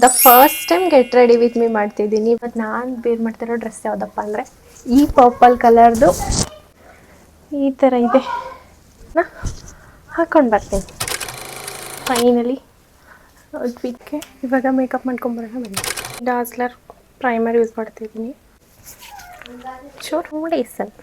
The first time get ready with me ಮಾಡ್ತಿದ್ದೀನಿ. ಇವತ್ತು ನಾನು ಬೇರ್ ಮಾಡ್ತಿರೋ ಡ್ರೆಸ್ ಯಾವುದಪ್ಪ ಅಂದರೆ ಈ ಪರ್ಪಲ್ ಕಲರ್ದು ಈ ಥರ ಇದೆ, ಹಾಕ್ಕೊಂಡು ಬರ್ತೀನಿ ಫೈನಲಿ ಔಟ್ಫಿಟ್ಗೆ. ಇವಾಗ ಮೇಕಪ್ ಮಾಡ್ಕೊಂಬರೋಣ ಬನ್ನಿ. ಡಾಸ್ಲರ್ ಪ್ರೈಮರ್ ಯೂಸ್ ಮಾಡ್ತಿದ್ದೀನಿ, ಚೂರು ಫೌಂಡೇಶನ್.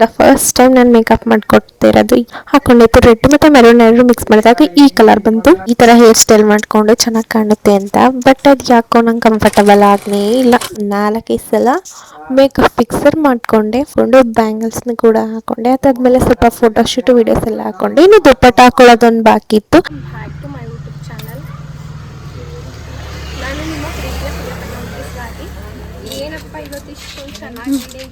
ದ ಫಸ್ಟ್ ಟೈಮ್ ನಾನು ಮೇಕಪ್ ಮಾಡ್ಕೊಡ್ತಿರೋದು ಹಾಕೊಂಡಿದ್ದು ರೆಡ್ ಮತ್ತು ಮೆರೂನ್ ಎರಡು ಮಿಕ್ಸ್ ಮಾಡಿದಾಗ ಈ ಕಲರ್ ಬಂತು. ಈ ಥರ ಹೇರ್ ಸ್ಟೈಲ್ ಮಾಡಿಕೊಂಡು ಚೆನ್ನಾಗಿ ಕಾಣುತ್ತೆ ಅಂತ, ಬಟ್ ಅದು ಯಾಕೋ ನಂಗೆ ಕಂಫರ್ಟಬಲ್ ಆಗನೇ ಇಲ್ಲ. 4 ಸಲ ಮೇಕಪ್ ಫಿಕ್ಸರ್ ಮಾಡಿಕೊಂಡೆ, ಬ್ಯಾಂಗಲ್ಸ್ನ ಕೂಡ ಹಾಕೊಂಡೆ. ಅದಾದ್ಮೇಲೆ ಸ್ವಲ್ಪ ಫೋಟೋಶೂಟ್ ವೀಡಿಯೋಸ್ ಎಲ್ಲ ಹಾಕೊಂಡೆ. ಇನ್ನು ದುಪ್ಪಟ್ಟ ಹಾಕೊಳ್ಳೋದೊಂದು ಬಾಕಿ ಇತ್ತು. Back to my YouTube channel. ನಾನು ನಿಮ್ಮ ಪ್ರೀತಿಯ ಪ್ರಿಯಪನ್ನಾಗಿ ಏನಪ್ಪ ಇವತ್ತು ಇಷ್ಟೊಂದು ಚೆನ್ನಾಗಿದೆ.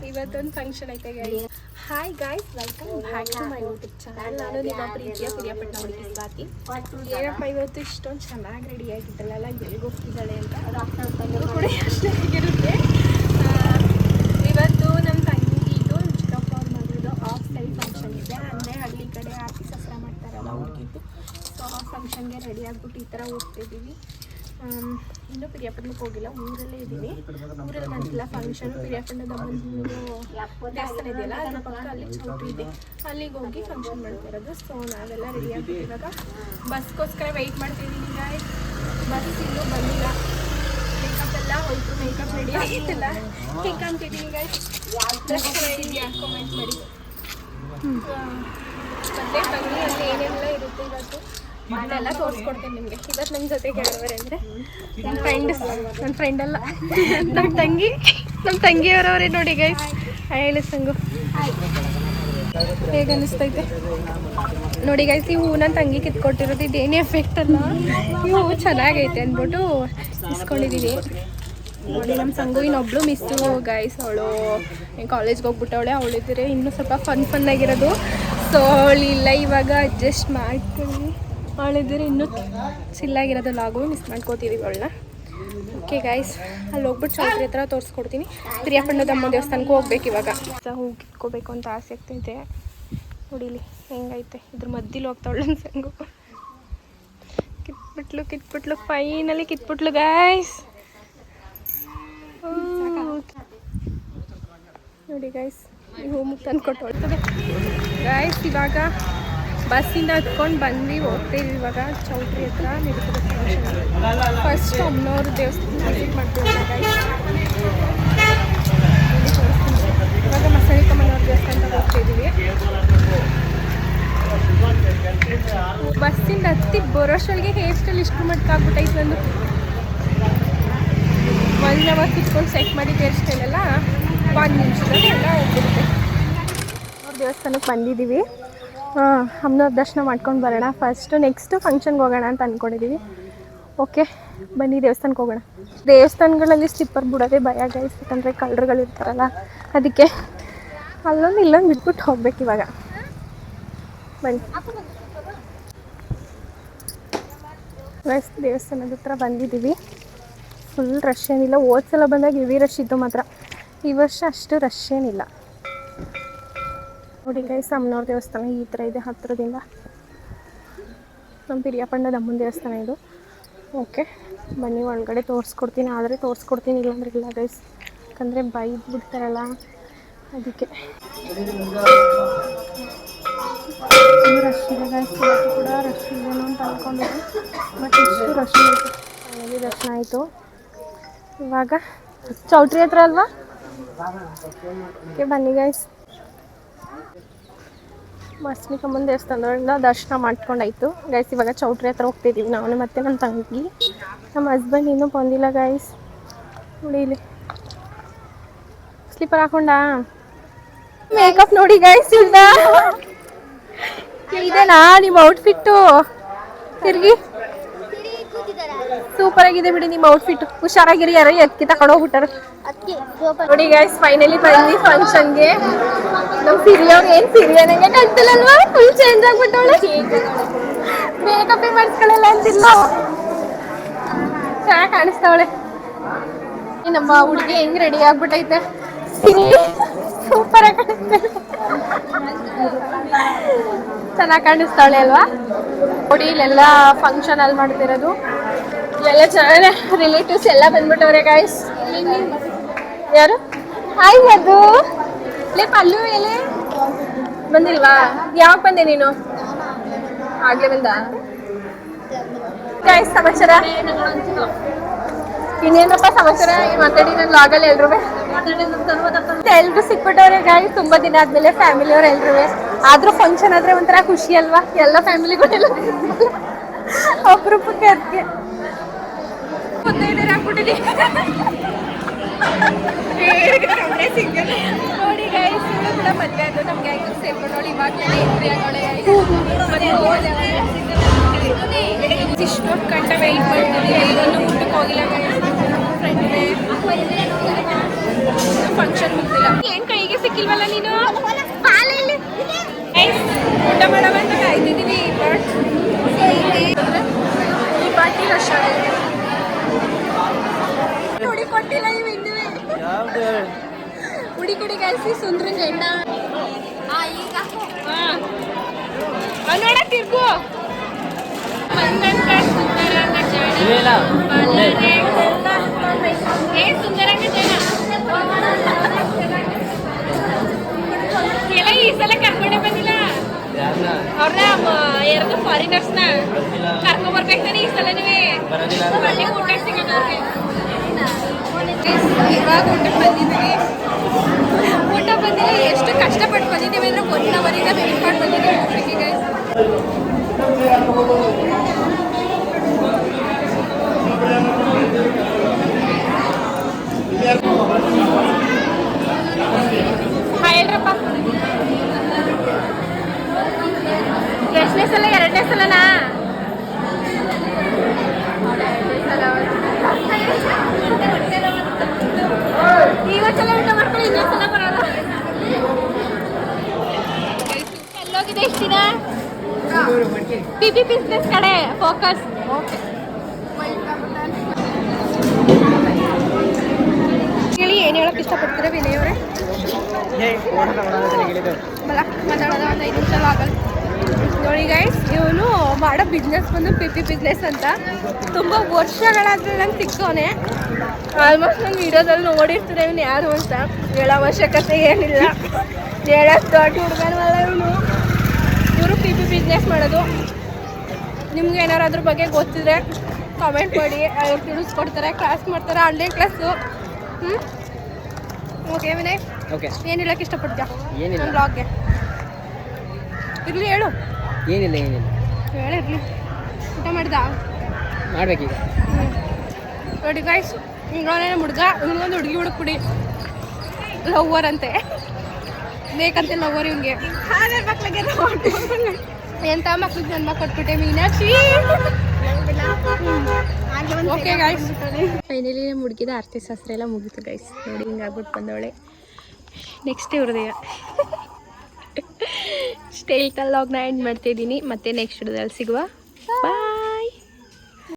ಇವತ್ತೊಂದು ಫಂಕ್ಷನ್ ಐತೆ guys. Hi guys, welcome back to my YouTube channel. ನಾನು ನಿಮ್ಮ ಪ್ರೀತಿಯ ಪ್ರಿಯಪಟ್ಟ ಹುಡುಗಿ ಸ್ವಾತಿ. ಏನಪ್ಪ ಇವತ್ತು ಇಷ್ಟೊಂದು ಚೆನ್ನಾಗಿ ರೆಡಿ ಆಗಿದ್ದಲ್ಲ, ಎಲ್ಲಿಗೆ ಹೋಗ್ತಿದ್ದಾಳೆ ಅಂತ ಕೂಡ ಯೋಚನೆ ಆಗಿರುತ್ತೆ. ಇವತ್ತು ನಮ್ಮ ತಂಗಿದು ಚಿಕ್ಕಪ್ಪ ಅವ್ರ ಮಗುದು ಆಫ್ ಸ್ಟೈಲ್ ಫಂಕ್ಷನ್ ಇದೆ. ಅಂದರೆ ಹಳ್ಳಿ ಕಡೆ ಆರ್ತಿ ಸಫರ ಮಾಡ್ತಾರಲ್ಲ ಹುಡುಗಿದ್ದು. ಸೊ ಆ ಫಂಕ್ಷನ್ಗೆ ರೆಡಿ ಆಗಿಬಿಟ್ಟು ಈ ಥರ ಹೋಗ್ತಿದ್ದೀವಿ. ಇನ್ನೂ ಪಿರಿಯಾಪಟ್ಟಣಕ್ಕೆ ಹೋಗಿಲ್ಲ, ಊರಲ್ಲೇ ಇದ್ದೀನಿ. ಊರಲ್ಲಿ ಬಂದಿಲ್ಲ ಫಂಕ್ಷನ್. ಪಿರಿಯಾಪಟ್ಟಣದ ಒಂದು ದೇವಸ್ಥಾನ ಇದೆಯಲ್ಲ, ಅದ್ರ ಪಕ್ಕ ಅಲ್ಲಿ ಚೌಟ್ರಿ ಇದೆ, ಅಲ್ಲಿಗೆ ಹೋಗಿ ಫಂಕ್ಷನ್ ಮಾಡ್ತಾ ಇರೋದು. ಸೊ ನಾವೆಲ್ಲ ರೆಡಿ ಆಗ್ಬಿಟ್ಟು ಇವಾಗ ಬಸ್ಗೋಸ್ಕರ ವೆಯ್ಟ್ ಮಾಡ್ತಿದ್ದೀನಿ ಗಾಯ್ಸ್. ಬಸ್ ಇನ್ನೂ ಬಂದಿಲ್ಲ. ಮೇಕಪ್ ಎಲ್ಲ ಹೋಯ್ತು, ಮೇಕಪ್ ರೆಡಿ ಆಗಿತ್ತಲ್ಲ. ಹೇಗೆ ಕಾಣ್ತಿದ್ದೀನಿ ಗಾಯ್ಸ್? ಡ್ರೆಸ್ ಚೆನ್ನಾಗಿದೆಯಾ ಕಾಮೆಂಟ್ ಮಾಡಿ. ಮತ್ತೆ ಬನ್ನಿ, ಅಲ್ಲಿ ಏನೆಲ್ಲ ಇರುತ್ತೆ ಇವತ್ತು ಅದೆಲ್ಲ ತೋರಿಸ್ಕೊಡ್ತೇನೆ ನಿಮಗೆ. ಇವತ್ತು ನಮ್ಮ ಜೊತೆ ಗೆಳವರು ಅಂದರೆ ನನ್ನ ಫ್ರೆಂಡ್ ಅಲ್ಲ, ನಮ್ಮ ತಂಗಿಯವರವರೇ ನೋಡಿ ಗೈಸ್. ಹೇಳಿ ಸಂಗು, ಹೇಗೆ ಅನ್ನಿಸ್ತೈತೆ ನೋಡಿ ಗೈಸ್. ಈ ಹೂ ನನ್ನ ತಂಗಿ ಕಿತ್ಕೊಟ್ಟಿರೋದು, ಇದೇನೇ ಎಫೆಕ್ಟ್ ಅಲ್ಲ, ಈ ಹೂ ಚೆನ್ನಾಗೈತೆ ಅಂದ್ಬಿಟ್ಟು ಇಸ್ಕೊಂಡಿದ್ದೀನಿ ನೋಡಿ. ನಮ್ಮ ಸಂಗು ಇನ್ನೊಬ್ಳು ಮಿಸ್ಸು ಗೈಸ್, ಅವಳು ಕಾಲೇಜ್ಗೆ ಹೋಗ್ಬಿಟ್ಟವಳೆ. ಅವಳಿದ್ರೆ ಇನ್ನೂ ಸ್ವಲ್ಪ ಫನ್ ಆಗಿರೋದು. ಸೊ ಅವಳಿಲ್ಲ, ಇವಾಗ ಅಡ್ಜಸ್ಟ್ ಮಾಡ್ತೀನಿ. ಅವಳಿದ್ರೆ ಇನ್ನೂ ಚಿಲ್ಲಾಗಿರೋದು. ಲಾಗು ಮಿಸ್ ಮಾಡ್ಕೋತಿದ್ದೀವಿ ಅವಳನ್ನ. ಓಕೆ ಗೈಸ್, ಅಲ್ಲಿ ಹೋಗ್ಬಿಟ್ಟು ಚೌಟ್ರಿ ಹತ್ರ ತೋರಿಸ್ಕೊಡ್ತೀನಿ. ಪಿರಿಯಾಪಟ್ಟಣದಮ್ಮ ದೇವಸ್ಥಾನಕ್ಕೂ ಹೋಗ್ಬೇಕು ಇವಾಗ. ಹೂ ಕಿತ್ಕೋಬೇಕು ಅಂತ ಆಸೆ ಆಗ್ತೈತೆ. ನೋಡಿಲಿ ಹೆಂಗೈತೆ, ಇದ್ರ ಮಧ್ಯಲಿ ಹೋಗ್ತಾವಳು ನನ್ನ ಸಂಗು. ಕಿತ್ಬಿಟ್ಲು ಫೈನಲಿ ಕಿತ್ಬಿಟ್ಲು ಗೈಸ್. ನೋಡಿ ಗೈಸ್, ಈ ಹೂ ಮುಕ್ ತಂದು ಕೊಟ್ಟು ಹೊಡ್ತದೆ ಗೈಸ್. ಇವಾಗ ಬಸ್ಸಿಂದ ಹತ್ಕೊಂಡು ಬಂದು ಹೋಗ್ತೀವಿ ಇವಾಗ ಚೌಟ್ರಿ ಹತ್ರ ನಡೀತದೆ ಫಂಕ್ಷನ್. ಫಸ್ಟ್ ಅಮ್ಮನವ್ರ ದೇವಸ್ಥಾನ ವಿಸಿಟ್ ಮಾಡ್ತೀವಿ ಗೈಸ್. ಇವಾಗ ಮಸಳಿಕಮ್ಮನವ್ರ ದೇವಸ್ಥಾನಕ್ಕೆ ಹೋಗ್ತಿದ್ದೀವಿ. ಬಸ್ಸಿಂದ ಹತ್ತಿ ಬರೋಷ್ಟೊಳಗೆ ಹೇರ್ ಸ್ಟೈಲ್ ಇಷ್ಟು ಮಟ್ಕಾಗ್ಬಿಟ್ಟೈತೆ. ಒಂದು 1 ಅವರ್ ಕಿತ್ಕೊಂಡು ಸೆಟ್ ಮಾಡಿದ್ದು ಹೇರ್ ಸ್ಟೈಲೆಲ್ಲ 1 ನಿಮಿಷದಲ್ಲಿ ಎಲ್ಲ ಹೋಗ್ಬಿಡುತ್ತೆ. ಅವ್ರ ದೇವಸ್ಥಾನಕ್ಕೆ ಬಂದಿದ್ದೀವಿ. ಅಮ್ಮನವ್ರ ದರ್ಶನ ಮಾಡ್ಕೊಂಡು ಬರೋಣ ಫಸ್ಟು. ನೆಕ್ಸ್ಟು ಫಂಕ್ಷನ್ಗೆ ಹೋಗೋಣ ಅಂತ ಅಂದ್ಕೊಂಡಿದ್ದೀವಿ. ಓಕೆ ಬನ್ನಿ ದೇವಸ್ಥಾನಕ್ಕೆ ಹೋಗೋಣ. ದೇವಸ್ಥಾನಗಳಲ್ಲಿ ಸ್ಲಿಪ್ಪರ್ ಬಿಡೋದೇ ಭಯ ಗೈಸ್, ಯಾಕಂದರೆ ಕಳ್ಳರುಗಳು ಇರ್ತಾರಲ್ಲ, ಅದಕ್ಕೆ ಅಲ್ಲೊಂದು ಇಲ್ಲೊಂದು ಬಿಟ್ಬಿಟ್ಟು ಹೋಗ್ಬೇಕು ಇವಾಗ. ಬನ್ನಿ ಗೈಸ್, ದೇವಸ್ಥಾನದ ಹತ್ರ ಬಂದಿದ್ದೀವಿ. ಫುಲ್ ರಶ್ ಏನಿಲ್ಲ. ಹೋದ ಸಲ ಬಂದಾಗ ಹೆವಿ ರಶ್ ಇತ್ತು ಮಾತ್ರ. ಈ ವರ್ಷ ಅಷ್ಟು ರಶ್ ಏನಿಲ್ಲ ನೋಡಿ ಗೈಸ್. ಅಮ್ಮನವ್ರ ದೇವಸ್ಥಾನ ಈ ಥರ ಇದೆ ಹತ್ತಿರದಿಂದ. ನಮ್ಮ ಪಿರಿಯಾಪಟ್ಟಣದ ಅಮ್ಮನ ದೇವಸ್ಥಾನ ಇದು. ಓಕೆ ಬನ್ನಿ ಒಳಗಡೆ ತೋರಿಸ್ಕೊಡ್ತೀನಿ. ಆದರೆ ತೋರಿಸ್ಕೊಡ್ತೀನಿ, ಇಲ್ಲಾಂದ್ರೆ ಇಲ್ಲ ಗೈಸ್, ಯಾಕಂದರೆ ಬೈದು ಬಿಡ್ತಾರಲ್ಲ ಅದಕ್ಕೆ. ರಶ್ ಇದೆ ಗೈಸ್, ಇವತ್ತು ಕೂಡ ರಶ್ ಇದೆನೋ ಅಂತ ಅಂದ್ಕೊಂಡಿದ್ದೆ, ಬಟ್ ಇಷ್ಟು ರಶ್ ಆಯಿತು. ಫೈನಲಿ ದರ್ಶನ ಆಯಿತು. ಇವಾಗ ಚೌಟ್ರಿ ಹತ್ರ ಅಲ್ವಾ? ಓಕೆ ಬನ್ನಿ ಗೈಸ್. ಮಸ್ಮಿಕಮ್ಮನ ದೇವಸ್ಥಾನದಿಂದ ದರ್ಶನ ಮಾಡ್ಕೊಂಡಾಯ್ತು ಗೈಸ್. ಇವಾಗ ಚೌಟ್ರಿ ಹತ್ರ ಹೋಗ್ತಿದ್ದೀವಿ ನಾವು ಮತ್ತು ನನ್ನ ತಂಗಿ. ನಮ್ಮ ಹಸ್ಬೆಂಡ್ ಇನ್ನೂ ಬಂದಿಲ್ಲ ಗೈಸ್. ನೋಡಿ ಇಲ್ಲಿ ಸ್ಲಿಪ್ಪರ್ ಹಾಕೊಂಡ. ಮೇಕಪ್ ನೋಡಿ ಗೈಸ್, ಇದೇನಾ ನಿಮ್ಮ ಔಟ್ಫಿಟ್ಟು? ತಿರುಗಿ ಸೂಪರ್ ಆಗಿದೆ ಬಿಡಿ ನಿಮ್ಮ ಔಟ್ಫಿಟ್. ಹುಷಾರಾಗಿರಿ, ಯಾರೋ ಎತ್ತಿ ತಗೊಂಡು ಹೋಗ್ಬಿಟ್ಟಾರ ನೋಡಿ ಗೈಸ್. ಫೈನಲಿ ಬಂದ್ವಿ ಫಂಕ್ಷನ್ಗೆ. ನಮ್ಮ ಸಿರಿಯವ್ರು ಏನು ಸಿರಿಯನಂಗೆ ಕಾಣ್ತಿಲ್ಲಲ್ವಾ? ಫುಲ್ ಚೇಂಜ್ ಆಗ್ಬಿಟ್ಟವಳೆ. ಮೇಕಪ್ ಮಾಡಿಸ್ಕೊಳ್ಳಲ್ಲ ಅಂತಿಲ್ಲ, ಚೆನ್ನಾಗಿ ಕಾಣಿಸ್ತಾವಳೆ. ನಮ್ಮ ಹುಡುಗಿ ಹೆಂಗ್ ರೆಡಿ ಆಗ್ಬಿಟ್ಟೈತೆ. ಸೂಪರ್ ಆಗಿ ಚೆನ್ನಾಗಿ ಕಾಣಿಸ್ತಾಳೆ ಅಲ್ವಾ ನೋಡಿ. ಇಲ್ಲೆಲ್ಲ ಫಂಕ್ಷನ್ ಅಲ್ಲಿ ಮಾಡ್ತಿರೋದು ಎಲ್ಲ ಚೆನ್ನಾಗಿ ರಿಲೇಟಿವ್ಸ್ ಎಲ್ಲ ಬಂದ್ಬಿಟ್ಟವ್ರೆ ಗೈಸ್. ಯಾರು ಹಾಯ್ ಅದು ಲೇ ಪಲ್ಲು ಎಲೆ ಬಂದಿಲ್ವಾ? ಯಾವಾಗ ಬಂದೆ ನೀನು? ಆಗ್ಲೇ ಬಂದ ಗೈಸ್. ಸಮಾಚಾರ ಇನ್ನೇನಪ್ಪ ಸಮಾಚಾರ ಮಾತಾಡಿ ನನ್ನ ಲಾಗಲ್ಲಿ ಎಲ್ರು ಸಿಕ್ಬಿಟ್ಟವ್ರೆ ಗಾಯ್ಸ್. ತುಂಬಾ ದಿನ ಆದ್ಮೇಲೆ ಫ್ಯಾಮಿಲಿ ಅವ್ರು ಎಲ್ರು. ಆದ್ರೂ ಫಂಕ್ಷನ್ ಆದ್ರೆ ಒಂಥರ ಖುಷಿ ಅಲ್ವಾ, ಎಲ್ಲ ಫ್ಯಾಮಿಲಿಗಳೆಲ್ಲ ಅಪರೂಪಕ್ಕೆ. ಅದಕ್ಕೆ ನೋಡಿ ಗೈಸ್, ಕೂಡ ಮದ್ವೆ ಆಯ್ತು ನಮ್ಗೆ ಆಯ್ತು ಸೇರ್ಕೊಂಡು ನೋಡಿ ಇವಾಗ ಇಷ್ಟು ಗಂಟೆ ವೆಯ್ಟ್ ಮಾಡ್ತಿದ್ವಿ, ಎಲ್ಲೊಂದು ಊಟಕ್ಕೆ ಹೋಗಿಲ್ಲ ಫಂಕ್ಷನ್ ಮುಗ್ದಿಲ್ಲ. ಏನ್ ಕೈಗೆ ಸಿಕ್ಕಿಲ್ವಲ್ಲ ನೀನು? ಊಟ ಮಾಡವ ಅಂತ ಕಾಯ್ತಿದ್ದೀವಿ. ಈ ಪಾರ್ಟಿ ರಶ್ ಹುಡಿ ಕೊಟ್ಟಿಲ್ಲ ಇವು ಇನ್ನುವೆ. ಹುಡಿ ಕುಡಿ ಕಾಯಿಸಿ ಸುಂದ್ರಂಗ ಎಣ್ಣ ನೋಡ ತಿರ್ಗು. ಎಲ್ಲ ಈ ಸಲ ಕರ್ಕೊಂಡೆ ಬಂದಿಲ್ಲ ಅವ್ರನ್ನ, ಎರಡು ಫಾರಿನರ್ಸ್ನ ಕರ್ಕೊಂಡ್ ಬರ್ಬೇಕಾನೆ ಈ ಸಲ ನೀವೇ ಊಟ ಸಿಗೋದು ಅವ್ರಿಗೆ. ಇವಾಗ ಊಟಕ್ಕೆ ಬಂದಿದ್ದೀವಿ. ಊಟ ಬಂದಿಲ್ಲ, ಎಷ್ಟು ಕಷ್ಟಪಟ್ಟು ಬಂದಿದ್ದೀವಿ ಅಂದ್ರೆ 1 ಅವರಿಂದ ವೆಯ್ಟ್ ಮಾಡಿ ಬಂದಿದ್ದೀವಿ ಊಟಕ್ಕೆ. ಹೇಳ್ರಪ್ಪ, ಎಷ್ಟನೇ ಸಲ? 2ನೇ ಸಲನಾ? ಇವತ್ತೆಲ್ಲ ಊಟ ಮಾಡ್ಕೊಳ್ಳಿ, ಇನ್ನೊಂದು ಸಲ ಬರೋಣ. ಎಲ್ಲೋಗಿದೆ ಇಷ್ಟು ದಿನ? PP ಬಿಸ್ನೆಸ್ ಕಡೆ ಫೋಕಸ್. ಹೇಳಿ, ಏನು ಹೇಳಕ್ ಇಷ್ಟಪಡ್ತೀರಾ ವಿನಯ್ ಅವರೇ? ಮಾತಾಡೋದ ಒಂದು 5 ನಿಮಿಷ ಆಗಲ್ಲ. ನೋಡಿ ಗೈಸ್, ಇವನು ಮಾಡೋ ಬಿಸ್ನೆಸ್ ಬಂದು PP ಬಿಸ್ನೆಸ್ ಅಂತ. ತುಂಬ ವರ್ಷಗಳಾದ್ರೆ ನಂಗೆ ಸಿಕ್ತವನೆ. ಆಲ್ಮೋಸ್ಟ್ ನಂಗೆ ವಿಡಿಯೋದಲ್ಲಿ ನೋಡಿರ್ತೀನಿ ಇವನು ಯಾರು ಅಂತ. ಹೇಳೋ ಅವಶ್ಯಕತೆ ಏನಿಲ್ಲ, ಹೇಳೋದು ದೊಡ್ಡ ಹುಡುಗನವಲ್ಲ ಇವನು. ಇವರು PP ಬಿಸ್ನೆಸ್ ಮಾಡೋದು. ನಿಮ್ಗೆ ಏನಾರು ಅದ್ರ ಬಗ್ಗೆ ಗೊತ್ತಿದ್ರೆ ಕಾಮೆಂಟ್ ಮಾಡಿ, ಅವ್ರು ತಿಳಿಸ್ಕೊಡ್ತಾರೆ. ಕ್ಲಾಸ್ ಮಾಡ್ತಾರೆ, ಆನ್ಲೈನ್ ಕ್ಲಾಸು. ಓಕೆ ವಿನಯ್, ಏನು ಹೇಳಕ್ಕೆ ಇಷ್ಟಪಡ್ತೀಯ ನನ್ನ ಬ್ಲಾಗ್ಗೆ? ಇರಲಿ ಹೇಳು. ಏನಿಲ್ಲ ಹೇಳಿರ್ಲಿ. ಊಟ ಮಾಡ್ದಾ? ಮಾಡ್ಬೇಕೀಗ. ನೋಡಿ ಗೈಸ್, ಹಿಂಗವನೇ ಹುಡುಗ, ಇವನಿಗೊಂದು ಹುಡುಗಿ ಹುಡುಕ್ಬಿಡಿ. ಲವ್ವರ್ ಅಂತೆ, ಬೇಕಂತೆ ಲವ್ವರ್ ಇವನಿಗೆ. ಮಕ್ಳಿಗೆ ಎಂಥ ಮಕ್ಳಿಗೆ ಜನ್ಮ ಕೊಟ್ಬಿಟ್ಟೆ ಮೀನಾಕ್ಷಿ. ಓಕೆ ಗೈಸ್, ಫೈನಲಿ ನಮ್ಮ ಹುಡುಗಿದ ಆರತಿ ಶಾಸ್ತ್ರ ಎಲ್ಲ ಮುಗೀತು ಗೈಸ್. ನೋಡಿ ಹಿಂಗಾಗ್ಬಿಟ್ಟು ಬಂದವಳೆ. ನೆಕ್ಸ್ಟ್ ಇವ್ರದೆಯ ಸ್ಟೇಲ್ ಕಲ್ಲಾಗ್ನ ಎಂಡ್ ಮಾಡ್ತಿದ್ದೀನಿ. ಮತ್ತೆ ನೆಕ್ಸ್ಟ್ ವಿಡಿಯೋದಲ್ಲಿ ಸಿಗುವ.